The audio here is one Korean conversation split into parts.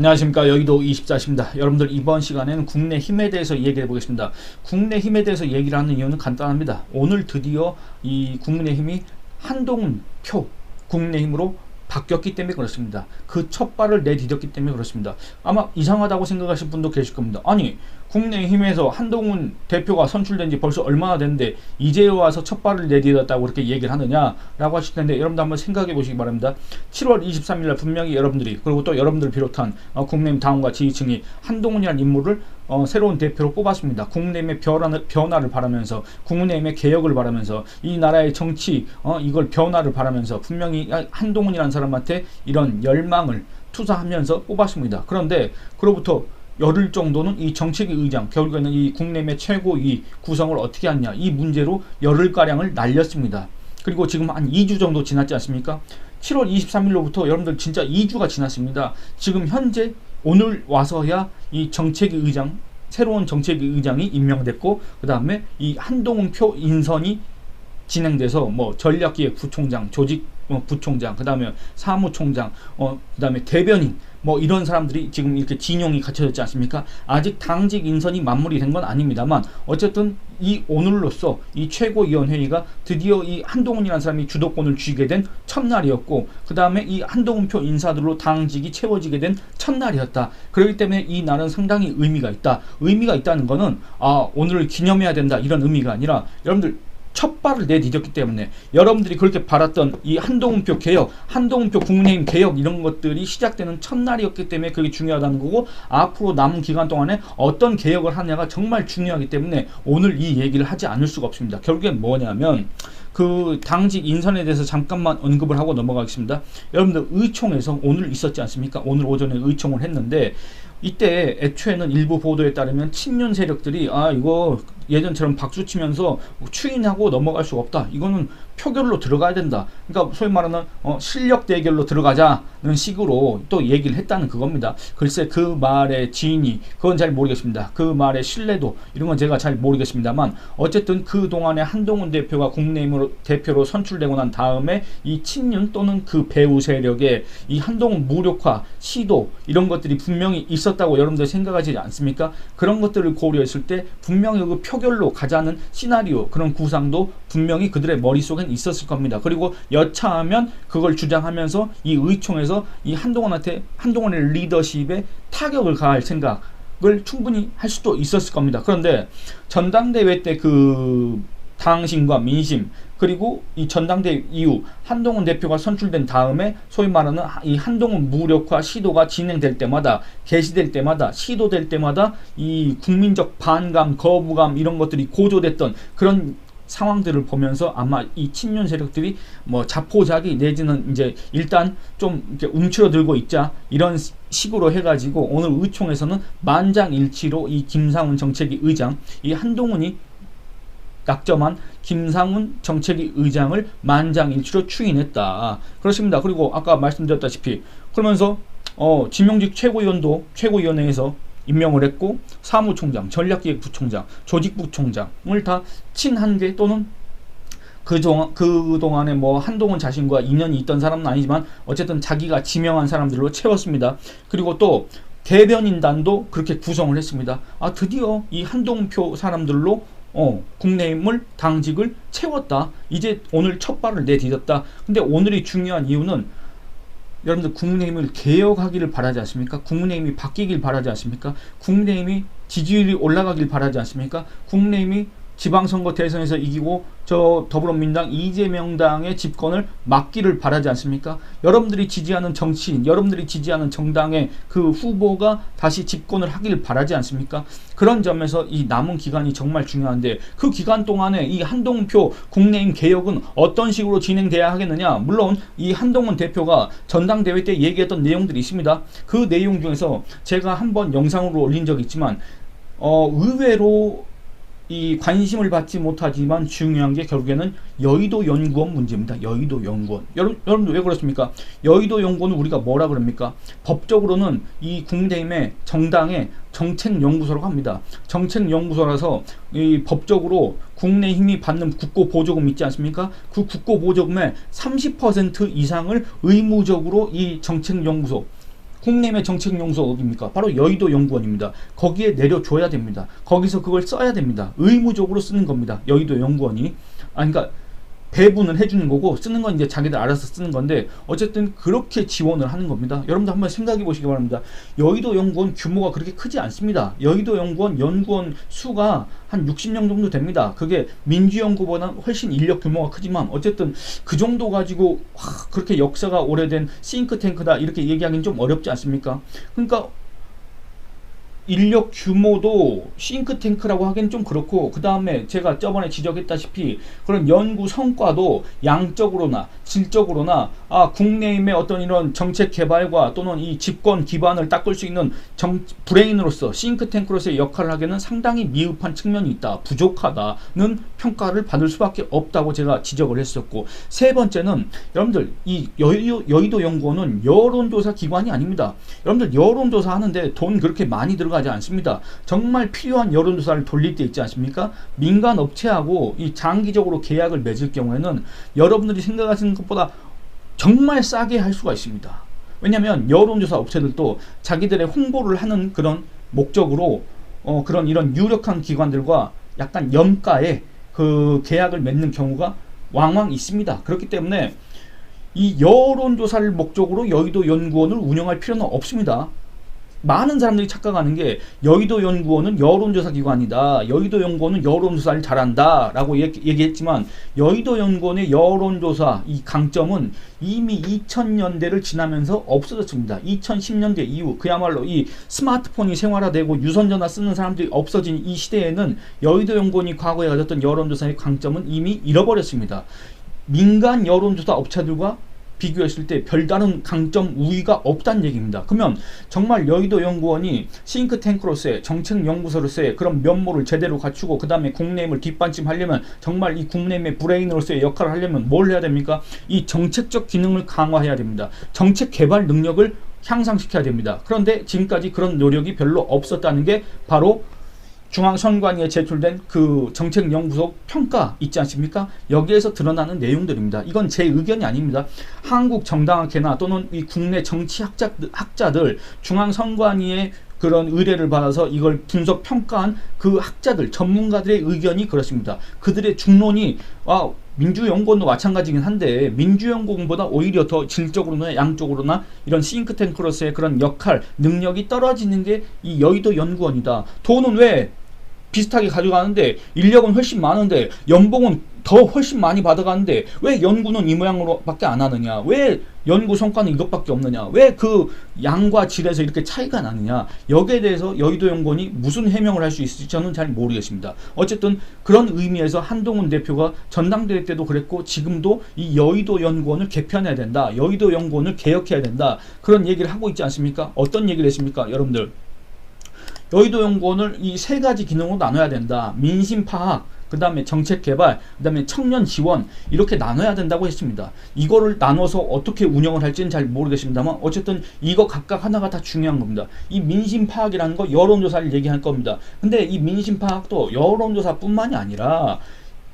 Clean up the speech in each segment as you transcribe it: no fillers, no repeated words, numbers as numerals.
안녕하십니까. 여의도 24시입니다. 여러분들 이번 시간에는 국내힘에 대해서 얘기해 보겠습니다. 국내힘에 대해서 얘기를 하는 이유는 간단합니다. 오늘 드디어 이 국민의힘이 한동훈 표 국내힘으로 바뀌었기 때문에 그렇습니다. 그 첫 발을 내디뎠기 때문에 그렇습니다. 아마 이상하다고 생각하실 분도 계실 겁니다. 아니, 국내힘에서 한동훈 대표가 선출된 지 벌써 얼마나 됐는데 이제 와서 첫 발을 내디뎠다고 그렇게 얘기를 하느냐라고 하실 텐데, 여러분들 한번 생각해 보시기 바랍니다. 7월 23일 날 분명히 여러분들이, 그리고 또 여러분들 비롯한 국내힘 당원과 지지층이 한동훈이라는 인물을 새로운 대표로 뽑았습니다. 국내힘의 변화를 바라면서, 국내힘의 개혁을 바라면서, 이 나라의 정치 이걸 변화를 바라면서 분명히 한동훈이라는 사람한테 이런 열망을 투사하면서 뽑았습니다. 그런데 그로부터 열흘 정도는 이 정책위 의장, 결국에는 이 국내힘의 최고위 구성을 어떻게 하냐, 이 문제로 열흘가량을 날렸습니다. 그리고 지금 한 2주 정도 지났지 않습니까? 7월 23일로부터 여러분들 진짜 2주가 지났습니다. 지금 현재 오늘 와서야 이 정책위 의장, 새로운 정책위 의장이 임명됐고, 그 다음에 이 한동훈 표 인선이 진행돼서 뭐 전략기획부총장, 조직부총장, 그 다음에 사무총장, 그 다음에 대변인, 뭐 이런 사람들이 지금 이렇게 진용이 갖춰졌지 않습니까? 아직 당직 인선이 마무리된 건 아닙니다만, 어쨌든 이 오늘로써 이 최고위원회의가 드디어 이 한동훈이라는 사람이 주도권을 쥐게 된 첫날이었고, 그 다음에 이 한동훈표 인사들로 당직이 채워지게 된 첫날이었다. 그렇기 때문에 이 날은 상당히 의미가 있다. 의미가 있다는 거는 오늘을 기념해야 된다, 이런 의미가 아니라, 여러분들 첫 발을 내디뎠기 때문에 여러분들이 그렇게 바랐던 이 한동훈표 개혁, 한동훈표 국민의힘 개혁, 이런 것들이 시작되는 첫날이었기 때문에 그게 중요하다는 거고, 앞으로 남은 기간 동안에 어떤 개혁을 하냐가 정말 중요하기 때문에 오늘 이 얘기를 하지 않을 수가 없습니다. 결국엔 뭐냐면, 그 당직 인선에 대해서 잠깐만 언급을 하고 넘어가겠습니다. 여러분들 의총에서 오늘 있었지 않습니까? 오늘 오전에 의총을 했는데, 이때 애초에는 일부 보도에 따르면 친윤 세력들이 이거 예전처럼 박수 치면서 추인하고 넘어갈 수가 없다, 이거는 표결로 들어가야 된다, 그러니까 소위 말하는 실력 대결로 들어가자는 식으로 또 얘기를 했다는 그겁니다. 글쎄 그 말의 진위, 그건 잘 모르겠습니다. 그 말의 신뢰도, 이런 건 제가 잘 모르겠습니다만, 어쨌든 그 동안에 한동훈 대표가 국내힘으로 대표로 선출되고 난 다음에 이 친윤 또는 그 배후 세력의 이 한동훈 무력화 시도, 이런 것들이 분명히 있었다고 여러분들 생각하지 않습니까? 그런 것들을 고려했을 때 분명히 그 표결로 가자는 시나리오, 그런 구상도 분명히 그들의 머릿속엔 있었을 겁니다. 그리고 여차하면 그걸 주장하면서 이 의총에서 이 한동훈의 리더십에 타격을 가할 생각을 충분히 할 수도 있었을 겁니다. 그런데 전당대회 때 그 당신과 민심, 그리고 이 전당대회 이후 한동훈 대표가 선출된 다음에 소위 말하는 이 한동훈 무력화 시도가 진행될 때마다, 개시될 때마다, 시도될 때마다 이 국민적 반감, 거부감, 이런 것들이 고조됐던 그런 상황들을 보면서 아마 이 친윤 세력들이 뭐 자포자기 내지는 이제 일단 좀 이렇게 움츠러들고 있자, 이런 식으로 해가지고 오늘 의총에서는 만장일치로 이 김상훈 정책위 의장, 이 한동훈이 낙점한 김상훈 정책위 의장을 만장일치로 추인했다. 그렇습니다. 그리고 아까 말씀드렸다시피 그러면서 지명직 최고위원회에서 임명을 했고, 사무총장, 전략기획부총장, 조직부총장을 다 친한계 또는 그동안에 뭐 한동훈 자신과 인연이 있던 사람은 아니지만 어쨌든 자기가 지명한 사람들로 채웠습니다. 그리고 또 대변인단도 그렇게 구성을 했습니다. 드디어 이 한동훈표 사람들로 국내힘을 당직을 채웠다. 이제 오늘 첫 발을 내디뎠다. 근데 오늘이 중요한 이유는, 여러분들 국민의힘을 개혁하기를 바라지 않습니까? 국민의힘이 바뀌길 바라지 않습니까? 국민의힘이 지지율이 올라가길 바라지 않습니까? 국민의힘이 지방선거 대선에서 이기고 저 더불어민주당 이재명당의 집권을 막기를 바라지 않습니까? 여러분들이 지지하는 정치인, 여러분들이 지지하는 정당의 그 후보가 다시 집권을 하길 바라지 않습니까? 그런 점에서 이 남은 기간이 정말 중요한데, 그 기간 동안에 이 한동훈표 국내힘 개혁은 어떤 식으로 진행돼야 하겠느냐? 물론 이 한동훈 대표가 전당대회 때 얘기했던 내용들이 있습니다. 그 내용 중에서 제가 한번 영상으로 올린 적이 있지만 의외로 이 관심을 받지 못하지만 중요한 게 결국에는 여의도 연구원 문제입니다. 여의도 연구원. 여러분들 왜 그렇습니까? 여의도 연구원은 우리가 뭐라 그럽니까? 법적으로는 이 국민의힘의 정당의 정책연구소라고 합니다. 정책연구소라서 이 법적으로 국민의힘이 받는 국고보조금 있지 않습니까? 그 국고보조금의 30% 이상을 의무적으로 이 정책연구소, 국내외 정책연구소 어디입니까? 바로 여의도 연구원입니다. 거기에 내려줘야 됩니다. 거기서 그걸 써야 됩니다. 의무적으로 쓰는 겁니다. 여의도 연구원이. 그러니까 배분을 해주는 거고 쓰는 건 이제 자기들 알아서 쓰는 건데 어쨌든 그렇게 지원을 하는 겁니다. 여러분들 한번 생각해 보시기 바랍니다. 여의도 연구원 규모가 그렇게 크지 않습니다. 여의도 연구원 수가 한 60명 정도 됩니다. 그게 민주연구보다 훨씬 인력 규모가 크지만 어쨌든 그 정도 가지고 그렇게 역사가 오래된 싱크탱크다 이렇게 얘기하기는 좀 어렵지 않습니까? 그러니까 인력 규모도 싱크탱크라고 하기는 좀 그렇고, 그 다음에 제가 저번에 지적했다시피 그런 연구 성과도 양적으로나 질적으로나 국내임의 어떤 이런 정책 개발과 또는 이 집권 기반을 닦을 수 있는 브레인으로서 싱크탱크로서의 역할을 하기에는 상당히 미흡한 측면이 있다, 부족하다는 평가를 받을 수밖에 없다고 제가 지적을 했었고, 세 번째는 여러분들 이 여의도 연구원은 여론조사 기관이 아닙니다. 여러분들 여론조사 하는데 돈 그렇게 많이 들어가지 않습니다. 정말 필요한 여론조사를 돌릴 때 있지 않습니까? 민간 업체하고 이 장기적으로 계약을 맺을 경우에는 여러분들이 생각하시는 것보다 정말 싸게 할 수가 있습니다. 왜냐하면 여론조사 업체들도 자기들의 홍보를 하는 그런 목적으로 그런 이런 유력한 기관들과 약간 염가에 그 계약을 맺는 경우가 왕왕 있습니다. 그렇기 때문에 이 여론조사를 목적으로 여의도 연구원을 운영할 필요는 없습니다. 많은 사람들이 착각하는 게 여의도 연구원은 여론조사 기관이다, 여의도 연구원은 여론조사를 잘한다 라고 얘기했지만 여의도 연구원의 여론조사 이 강점은 이미 2000년대를 지나면서 없어졌습니다. 2010년대 이후 그야말로 이 스마트폰이 생활화되고 유선전화 쓰는 사람들이 없어진 이 시대에는 여의도 연구원이 과거에 가졌던 여론조사의 강점은 이미 잃어버렸습니다. 민간 여론조사 업체들과 비교했을 때 별다른 강점 우위가 없다는 얘기입니다. 그러면 정말 여의도 연구원이 싱크탱크로서의 정책연구소로서의 그런 면모를 제대로 갖추고 그 다음에 국내임을 뒷받침하려면, 정말 이 국내임의 브레인으로서의 역할을 하려면 뭘 해야 됩니까? 이 정책적 기능을 강화해야 됩니다. 정책 개발 능력을 향상시켜야 됩니다. 그런데 지금까지 그런 노력이 별로 없었다는 게 바로 중앙선관위에 제출된 그 정책연구소 평가 있지 않습니까? 여기에서 드러나는 내용들입니다. 이건 제 의견이 아닙니다. 한국 정당학회나 또는 이 국내 정치 학자들 중앙선관위의 그런 의뢰를 받아서 이걸 분석 평가한 그 학자들 전문가들의 의견이 그렇습니다. 그들의 중론이 민주연구원도 마찬가지긴 한데 민주연구원보다 오히려 더 질적으로나 양적으로나 이런 싱크탱크로서의 그런 역할 능력이 떨어지는 게 이 여의도 연구원이다. 돈은 왜 비슷하게 가져가는데 인력은 훨씬 많은데 연봉은 더 훨씬 많이 받아가는데 왜 연구는 이 모양으로 밖에 안 하느냐, 왜 연구 성과는 이것밖에 없느냐, 왜 그 양과 질에서 이렇게 차이가 나느냐, 여기에 대해서 여의도 연구원이 무슨 해명을 할 수 있을지 저는 잘 모르겠습니다. 어쨌든 그런 의미에서 한동훈 대표가 전당대회 때도 그랬고 지금도 이 여의도 연구원을 개편해야 된다, 여의도 연구원을 개혁해야 된다, 그런 얘기를 하고 있지 않습니까? 어떤 얘기를 했습니까? 여러분들, 여의도 연구원을 이 세 가지 기능으로 나눠야 된다. 민심 파악, 그 다음에 정책 개발, 그 다음에 청년 지원, 이렇게 나눠야 된다고 했습니다. 이거를 나눠서 어떻게 운영을 할지는 잘 모르겠습니다만 어쨌든 이거 각각 하나가 다 중요한 겁니다. 이 민심 파악이라는 거 여론조사를 얘기할 겁니다. 근데 이 민심 파악도 여론조사뿐만이 아니라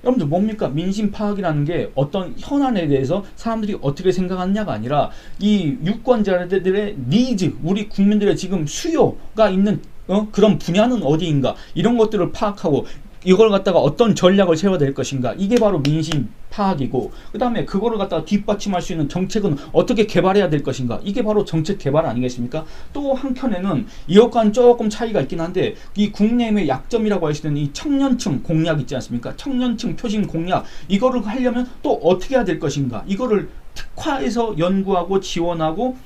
여러분들 뭡니까? 민심 파악이라는 게 어떤 현안에 대해서 사람들이 어떻게 생각하느냐가 아니라 이 유권자들의 니즈, 우리 국민들의 지금 수요가 있는 그런 분야는 어디인가, 이런 것들을 파악하고 이걸 갖다가 어떤 전략을 세워야 될 것인가, 이게 바로 민심 파악이고, 그 다음에 그거를 갖다가 뒷받침할 수 있는 정책은 어떻게 개발해야 될 것인가, 이게 바로 정책 개발 아니겠습니까? 또 한켠에는 이것과는 조금 차이가 있긴 한데 이 국내임의 약점이라고 할 수 있는 이 청년층 공략 있지 않습니까? 청년층 표심 공략, 이거를 하려면 또 어떻게 해야 될 것인가, 이거를 특화해서 연구하고 지원하고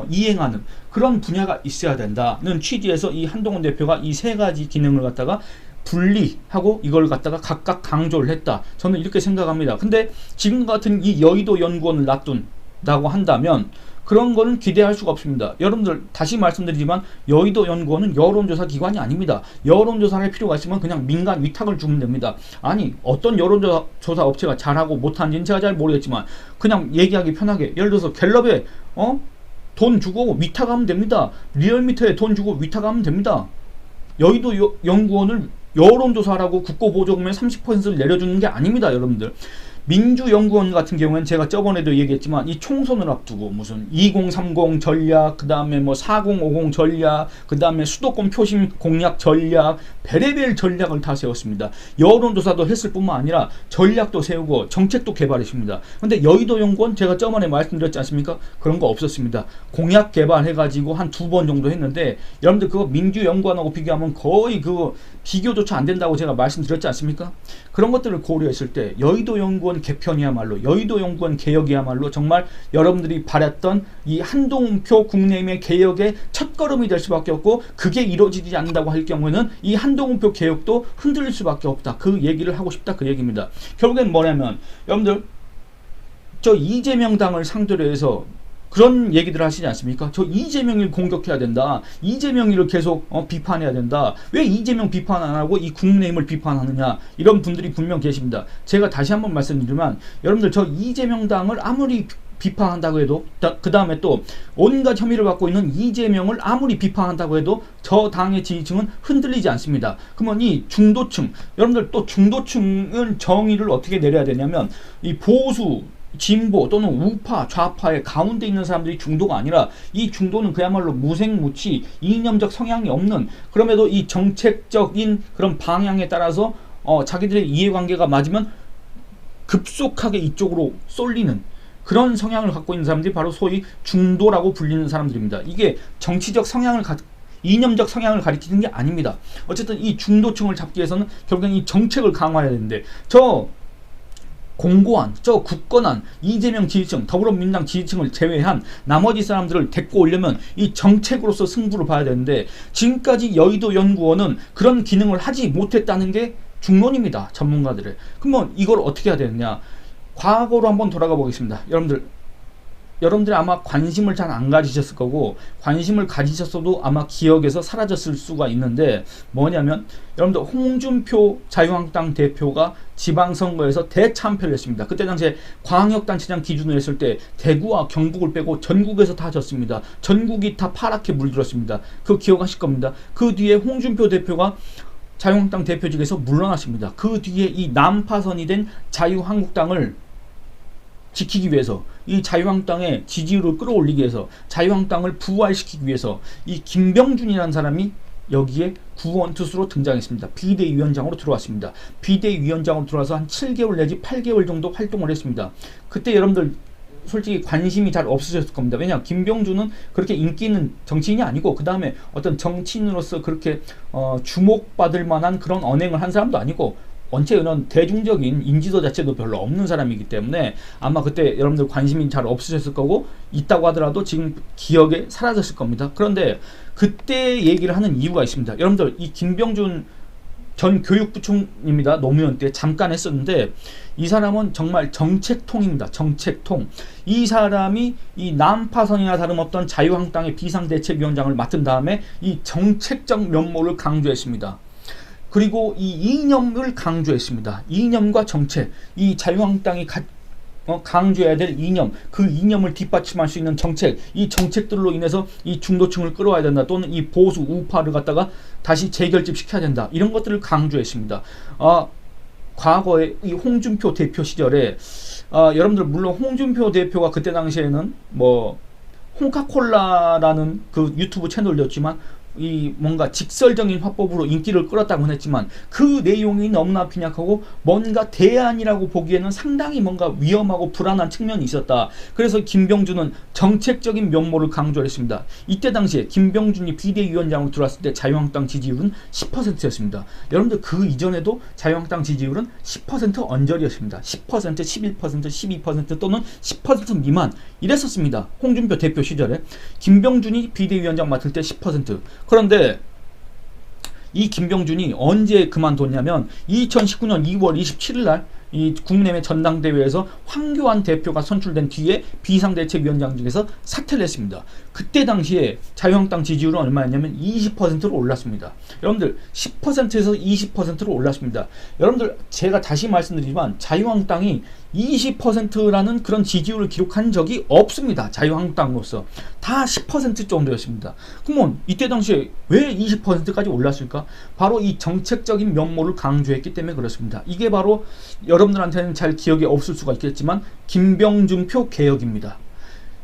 이행하는 그런 분야가 있어야 된다는 취지에서 이 한동훈 대표가 이 세 가지 기능을 갖다가 분리하고 이걸 갖다가 각각 강조를 했다, 저는 이렇게 생각합니다. 근데 지금 같은 이 여의도 연구원을 놔둔다고 한다면 그런 거는 기대할 수가 없습니다. 여러분들 다시 말씀드리지만 여의도 연구원은 여론조사 기관이 아닙니다. 여론조사를 할 필요가 있으면 그냥 민간 위탁을 주면 됩니다. 아니 어떤 여론조사 업체가 잘하고 못하는지는 제가 잘 모르겠지만 그냥 얘기하기 편하게 예를 들어서 갤럽에 돈 주고 위탁하면 됩니다. 리얼미터에 돈 주고 위탁하면 됩니다. 여의도 연구원을 여론조사라고 국고보조금의 30%를 내려주는 게 아닙니다. 여러분들, 민주연구원 같은 경우에는 제가 저번에도 얘기했지만 이 총선을 앞두고 무슨 2030 전략, 그 다음에 뭐 4050 전략, 그 다음에 수도권 표심 공략 전략, 별의별 전략을 다 세웠습니다. 여론조사도 했을 뿐만 아니라 전략도 세우고 정책도 개발했습니다. 근데 여의도연구원 제가 저번에 말씀드렸지 않습니까? 그런 거 없었습니다. 공약 개발해가지고 한 2번 정도 했는데 여러분들 그거 민주연구원하고 비교하면 거의 그 비교조차 안 된다고 제가 말씀드렸지 않습니까? 그런 것들을 고려했을 때 여의도연구원 개편이야말로, 여의도연구원 개혁이야말로 정말 여러분들이 바랐던 이 한동훈표 국내의힘의 개혁의 첫걸음이 될 수밖에 없고, 그게 이루어지지 않는다고 할 경우에는 이 한동훈표 개혁도 흔들릴 수밖에 없다. 그 얘기를 하고 싶다, 그 얘기입니다. 결국엔 뭐냐면 여러분들 저 이재명 당을 상대로 해서 그런 얘기들 하시지 않습니까? 저 이재명을 공격해야 된다. 이재명을 계속 비판해야 된다. 왜 이재명 비판 안 하고 이 국내힘을 비판하느냐. 이런 분들이 분명 계십니다. 제가 다시 한번 말씀드리면 여러분들 저 이재명 당을 아무리 비판한다고 해도, 그 다음에 또 온갖 혐의를 받고 있는 이재명을 아무리 비판한다고 해도 저 당의 지지층은 흔들리지 않습니다. 그러면 이 중도층, 여러분들 또 중도층은 정의를 어떻게 내려야 되냐면 이 보수, 진보 또는 우파, 좌파의 가운데 있는 사람들이 중도가 아니라, 이 중도는 그야말로 무색무취, 이념적 성향이 없는, 그럼에도 이 정책적인 그런 방향에 따라서 자기들의 이해관계가 맞으면 급속하게 이쪽으로 쏠리는 그런 성향을 갖고 있는 사람들이 바로 소위 중도라고 불리는 사람들입니다. 이게 정치적 성향을 이념적 성향을 가리키는 게 아닙니다. 어쨌든 이 중도층을 잡기 위해서는 결국엔 이 정책을 강화해야 되는데, 저 공고한, 저 굳건한 이재명 지지층, 더불어민주당 지지층을 제외한 나머지 사람들을 데리고 오려면 이 정책으로서 승부를 봐야 되는데, 지금까지 여의도연구원은 그런 기능을 하지 못했다는 게 중론입니다. 전문가들의. 그러면 이걸 어떻게 해야 되느냐. 과거로 한번 돌아가 보겠습니다. 여러분들이 아마 관심을 잘 안 가지셨을 거고, 관심을 가지셨어도 아마 기억에서 사라졌을 수가 있는데, 뭐냐면 여러분들 홍준표 자유한국당 대표가 지방선거에서 대참패를 했습니다. 그때 당시에 광역단체장 기준으로 했을 때 대구와 경북을 빼고 전국에서 다 졌습니다. 전국이 다 파랗게 물들었습니다. 그거 기억하실 겁니다. 그 뒤에 홍준표 대표가 자유한국당 대표직에서 물러났습니다. 그 뒤에 이 난파선이 된 자유한국당을 지키기 위해서, 이 자유한국당의 지지율을 끌어올리기 위해서, 자유한국당을 부활시키기 위해서 이 김병준이라는 사람이 여기에 구원투수로 등장했습니다. 비대위원장으로 들어왔습니다. 비대위원장으로 들어와서 한 7개월 내지 8개월 정도 활동을 했습니다. 그때 여러분들 솔직히 관심이 잘 없으셨을 겁니다. 왜냐, 김병준은 그렇게 인기 있는 정치인이 아니고, 그 다음에 어떤 정치인으로서 그렇게 주목받을 만한 그런 언행을 한 사람도 아니고, 원체 이런 대중적인 인지도 자체도 별로 없는 사람이기 때문에 아마 그때 여러분들 관심이 잘 없으셨을 거고, 있다고 하더라도 지금 기억에 사라졌을 겁니다. 그런데 그때 얘기를 하는 이유가 있습니다. 여러분들 이 김병준 전 교육부총리입니다. 노무현 때 잠깐 했었는데, 이 사람은 정말 정책통입니다. 정책통. 이 사람이 이 난파선이나 다름없던 자유한국당의 비상대책위원장을 맡은 다음에 이 정책적 면모를 강조했습니다. 그리고 이 이념을 강조했습니다. 이념과 정책, 이 자유한국당이 강조해야 될 이념, 그 이념을 뒷받침할 수 있는 정책, 이 정책들로 인해서 이 중도층을 끌어와야 된다, 또는 이 보수 우파를 갖다가 다시 재결집시켜야 된다, 이런 것들을 강조했습니다. 과거에 이 홍준표 대표 시절에 여러분들 물론 홍준표 대표가 그때 당시에는 뭐 홍카콜라라는 그 유튜브 채널이었지만 이 뭔가 직설적인 화법으로 인기를 끌었다고는 했지만, 그 내용이 너무나 빈약하고 뭔가 대안이라고 보기에는 상당히 뭔가 위험하고 불안한 측면이 있었다. 그래서 김병준은 정책적인 면모를 강조했습니다. 이때 당시에 김병준이 비대위원장으로 들어왔을 때 자유한국당 지지율은 10%였습니다. 여러분들 그 이전에도 자유한국당 지지율은 10% 언저리였습니다. 10%, 11%, 12% 또는 10% 미만 이랬었습니다. 홍준표 대표 시절에. 김병준이 비대위원장 맡을 때 10%. 그런데 이 김병준이 언제 그만뒀냐면 2019년 2월 27일 날 이 국민의힘 전당대회에서 황교안 대표가 선출된 뒤에 비상대책위원장직에서 사퇴를 했습니다. 그때 당시에 자유한국당 지지율은 얼마였냐면 20%로 올랐습니다. 여러분들 10%에서 20%로 올랐습니다. 여러분들 제가 다시 말씀드리지만 자유한국당이 20%라는 그런 지지율을 기록한 적이 없습니다. 자유한국당으로서 다 10% 정도였습니다. 그러면 이때 당시에 왜 20%까지 올랐을까? 바로 이 정책적인 면모를 강조했기 때문에 그렇습니다. 이게 바로 여러분들한테는 잘 기억이 없을 수가 있겠지만 김병준표 개혁입니다.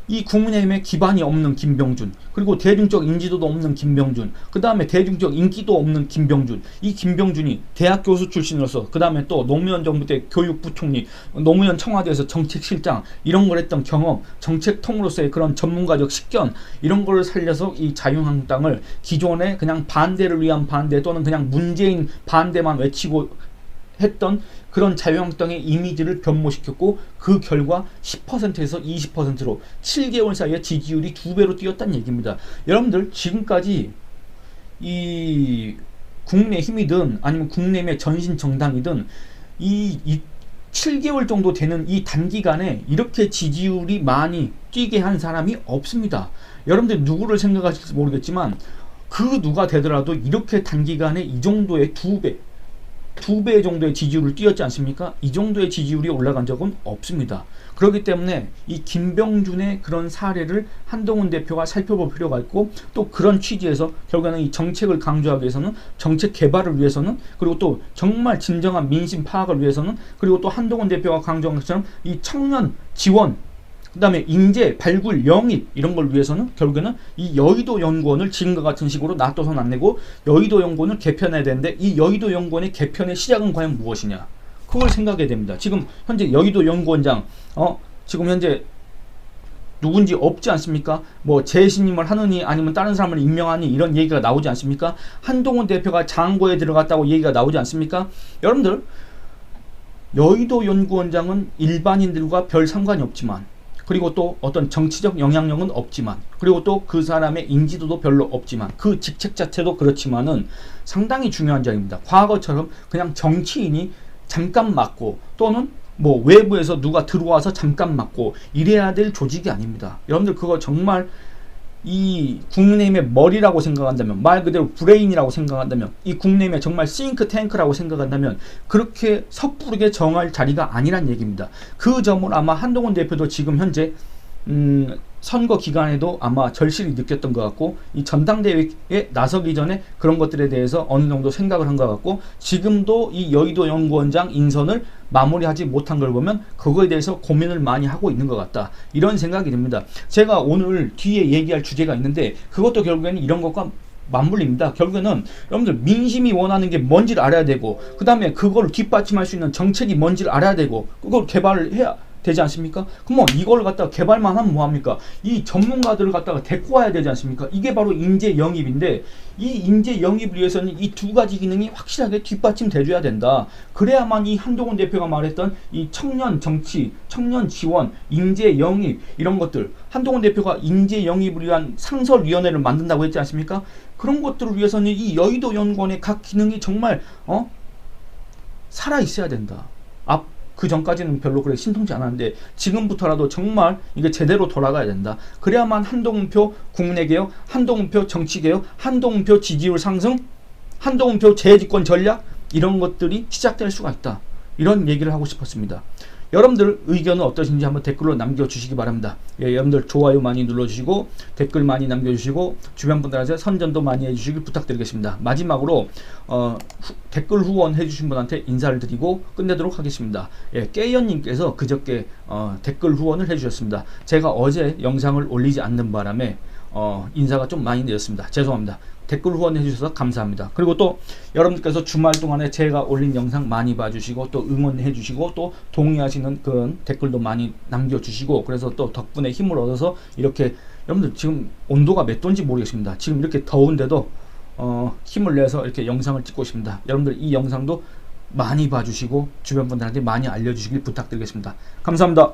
이 국민의힘에 기반이 없는 김병준, 그리고 대중적 인지도도 없는 김병준, 그 다음에 대중적 인기도 없는 김병준, 이 김병준이 대학 교수 출신으로서, 그 다음에 또 노무현 정부 때 교육부총리, 노무현 청와대에서 정책실장 이런 걸 했던 경험, 정책통으로서의 그런 전문가적 식견, 이런 걸 살려서 이 자유한국당을 기존에 그냥 반대를 위한 반대 또는 그냥 문재인 반대만 외치고 했던 그런 자유한국당의 이미지를 변모시켰고, 그 결과 10%에서 20%로 7개월 사이에 지지율이 2배로 뛰었다는 얘기입니다. 여러분들 지금까지 이 국민의힘이든 아니면 국민의힘의 전신 정당이든 이 7개월 정도 되는 이 단기간에 이렇게 지지율이 많이 뛰게 한 사람이 없습니다. 여러분들 누구를 생각하실지 모르겠지만 그 누가 되더라도 이렇게 단기간에 이 정도의 2배 정도의 지지율을 띄었지 않습니까? 이 정도의 지지율이 올라간 적은 없습니다. 그렇기 때문에 이 김병준의 그런 사례를 한동훈 대표가 살펴볼 필요가 있고, 또 그런 취지에서 결국에는 이 정책을 강조하기 위해서는, 정책 개발을 위해서는, 그리고 또 정말 진정한 민심 파악을 위해서는, 그리고 또 한동훈 대표가 강조한 것처럼 이 청년 지원, 그 다음에 인재, 발굴, 영입 이런 걸 위해서는 결국에는 이 여의도 연구원을 지금과 같은 식으로 놔둬서는 안 되고 여의도 연구원을 개편해야 되는데, 이 여의도 연구원의 개편의 시작은 과연 무엇이냐, 그걸 생각해야 됩니다. 지금 현재 여의도 연구원장 지금 현재 누군지 없지 않습니까? 뭐 재신임을 하느니 아니면 다른 사람을 임명하니 이런 얘기가 나오지 않습니까? 한동훈 대표가 장고에 들어갔다고 얘기가 나오지 않습니까? 여러분들, 여의도 연구원장은 일반인들과 별 상관이 없지만, 그리고 또 어떤 정치적 영향력은 없지만, 그리고 또 그 사람의 인지도도 별로 없지만, 그 직책 자체도 그렇지만은 상당히 중요한 자입니다. 과거처럼 그냥 정치인이 잠깐 맡고 또는 뭐 외부에서 누가 들어와서 잠깐 맡고 이래야 될 조직이 아닙니다. 여러분들 그거 정말 이 국민의힘의 머리라고 생각한다면, 말 그대로 브레인이라고 생각한다면, 이 국민의힘의 정말 싱크탱크라고 생각한다면 그렇게 섣부르게 정할 자리가 아니란 얘기입니다. 그 점을 아마 한동훈 대표도 지금 현재 선거 기간에도 아마 절실히 느꼈던 것 같고, 이 전당대회에 나서기 전에 그런 것들에 대해서 어느 정도 생각을 한 것 같고, 지금도 이 여의도 연구원장 인선을 마무리하지 못한 걸 보면 그거에 대해서 고민을 많이 하고 있는 것 같다, 이런 생각이 듭니다. 제가 오늘 뒤에 얘기할 주제가 있는데 그것도 결국에는 이런 것과 맞물립니다. 결국에는 여러분들 민심이 원하는 게 뭔지를 알아야 되고, 그 다음에 그걸 뒷받침할 수 있는 정책이 뭔지를 알아야 되고, 그걸 개발을 해야 되지 않습니까? 그럼 뭐 이걸 갖다가 개발만 하면 뭐합니까? 이 전문가들을 갖다가 데리고 와야 되지 않습니까? 이게 바로 인재 영입인데, 이 인재 영입을 위해서는 이 두 가지 기능이 확실하게 뒷받침돼줘야 된다. 그래야만 이 한동훈 대표가 말했던 이 청년 정치, 청년 지원, 인재 영입 이런 것들, 한동훈 대표가 인재 영입을 위한 상설위원회를 만든다고 했지 않습니까? 그런 것들을 위해서는 이 여의도 연구원의 각 기능이 정말 살아 있어야 된다. 그 전까지는 별로 그래 신통치 않았는데 지금부터라도 정말 이게 제대로 돌아가야 된다. 그래야만 한동훈표 국내개혁, 한동훈표 정치개혁, 한동훈표 지지율 상승, 한동훈표 재집권 전략 이런 것들이 시작될 수가 있다. 이런 얘기를 하고 싶었습니다. 여러분들 의견은 어떠신지 한번 댓글로 남겨주시기 바랍니다. 여러분들 좋아요 많이 눌러주시고 댓글 많이 남겨주시고 주변 분들한테 선전도 많이 해주시길 부탁드리겠습니다. 마지막으로 댓글 후원 해주신 분한테 인사를 드리고 끝내도록 하겠습니다. 깨연님께서 그저께 댓글 후원을 해주셨습니다. 제가 어제 영상을 올리지 않는 바람에 인사가 좀 많이 늦었습니다. 죄송합니다. 댓글 후원해 주셔서 감사합니다. 그리고 또 여러분들께서 주말 동안에 제가 올린 영상 많이 봐주시고 또 응원해 주시고 또 동의하시는 그런 댓글도 많이 남겨주시고, 그래서 또 덕분에 힘을 얻어서 이렇게, 여러분들 지금 온도가 몇 도인지 모르겠습니다. 지금 이렇게 더운데도 힘을 내서 이렇게 영상을 찍고 있습니다. 여러분들 이 영상도 많이 봐주시고 주변 분들한테 많이 알려주시길 부탁드리겠습니다. 감사합니다.